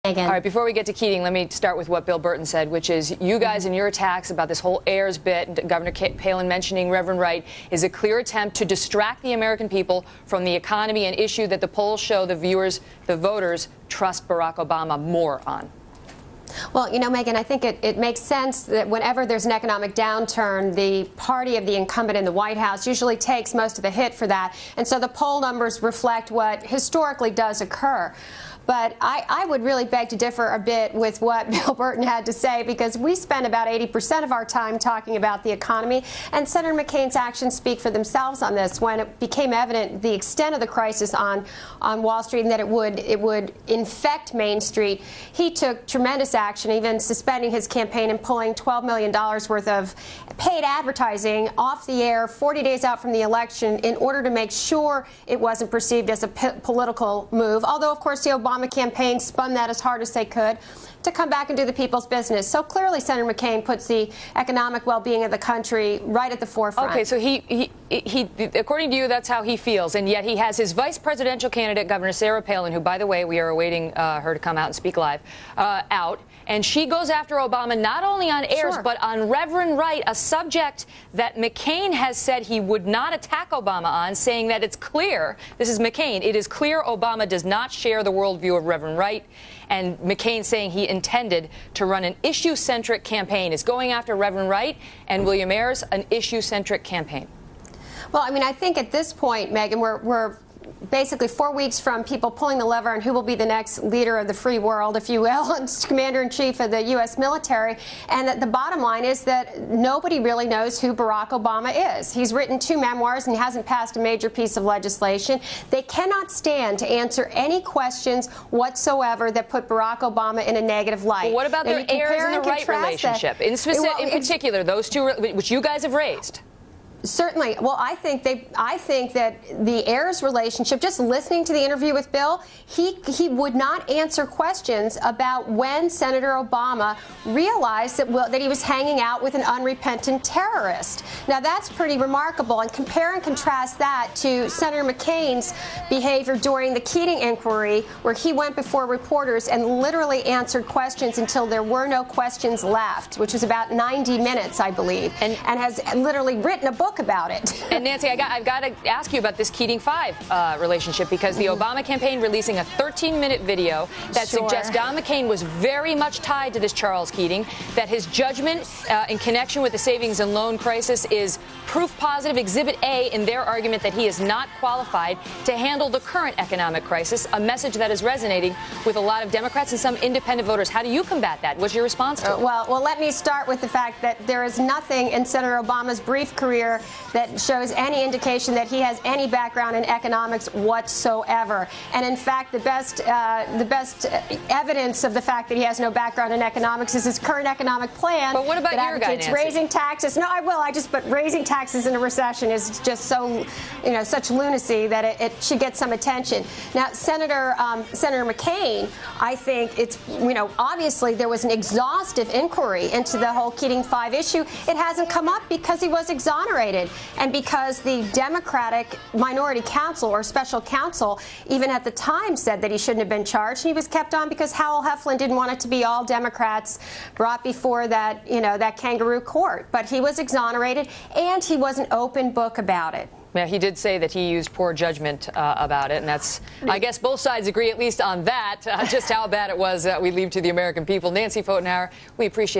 Megan. All right, before we get to Keating, let me start with what Bill Burton said, which is you guys and your attacks about this whole Ayers bit, Governor Palin mentioning Reverend Wright, is a clear attempt to distract the American people from the economy, an issue that the polls show the voters trust Barack Obama more on. Well, you know, Megan, I think it makes sense that whenever there's an economic downturn, the party of the incumbent in the White House usually takes most of the hit for that. And so the poll numbers reflect what historically does occur. But I would really beg to differ a bit with what Bill Burton had to say, because we spend about 80% of our time talking about the economy, and Senator McCain's actions speak for themselves on this. When it became evident the extent of the crisis on Wall Street and that it would infect Main Street, he took tremendous action, even suspending his campaign and pulling $12 million worth of paid advertising off the air 40 days out from the election in order to make sure it wasn't perceived as a political move, although, of course, the Obama campaign spun that as hard as they could to come back and do the people's business. So clearly Senator McCain puts the economic well-being of the country right at the forefront. Okay, so he according to you, that's how he feels, and yet he has his vice presidential candidate, Governor Sarah Palin, who, by the way, we are awaiting her to come out and speak live, out, and she goes after Obama not only on Ayers, but on Reverend Wright, a subject that McCain has said he would not attack Obama on, saying that it's clear, this is McCain, it is clear Obama does not share the worldview of Reverend Wright, and McCain saying he intended to run an issue-centric campaign. Is going after Reverend Wright and William Ayers an issue-centric campaign? Well, I mean, I think at this point, Megan, we're basically 4 weeks from people pulling the lever on who will be the next leader of the free world, if you will, and commander-in-chief of the U.S. military. And that the bottom line is that nobody really knows who Barack Obama is. He's written 2 memoirs and he hasn't passed a major piece of legislation. They cannot stand to answer any questions whatsoever that put Barack Obama in a negative light. Well, what about their Ayers and the Wright relationship? In particular, those two, which you guys have raised. Certainly. Well, I think that the Ayers relationship, just listening to the interview with Bill, he would not answer questions about when Senator Obama realized that he was hanging out with an unrepentant terrorist. Now, that's pretty remarkable. And compare and contrast that to Senator McCain's behavior during the Keating inquiry, where he went before reporters and literally answered questions until there were no questions left, which was about 90 minutes, I believe, and has literally written a book about it. And Nancy, I've got to ask you about this Keating 5 relationship, because the Obama campaign releasing a 13-minute video that suggests Don McCain was very much tied to this Charles Keating, that his judgment in connection with the savings and loan crisis is proof positive, Exhibit A, in their argument that he is not qualified to handle the current economic crisis, a message that is resonating with a lot of Democrats and some independent voters. How do you combat that? What's your response to it? Well, let me start with the fact that there is nothing in Senator Obama's brief career that shows any indication that he has any background in economics whatsoever. And in fact, the best evidence of the fact that he has no background in economics is his current economic plan. But what about your guy, Nancy? Raising taxes. No, I will. But raising taxes in a recession is just so, such lunacy that it should get some attention. Now, Senator McCain, I think it's, obviously there was an exhaustive inquiry into the whole Keating 5 issue. It hasn't come up because he was exonerated, and because the Democratic minority counsel or special counsel even at the time said that he shouldn't have been charged. He was kept on because Howell Heflin didn't want it to be all Democrats brought before that, that kangaroo court. But he was exonerated, and he was an open book about it. Yeah, he did say that he used poor judgment about it, and that's, I guess both sides agree at least on that. Just how bad it was, we leave to the American people. Nancy Pfotenhauer, we appreciate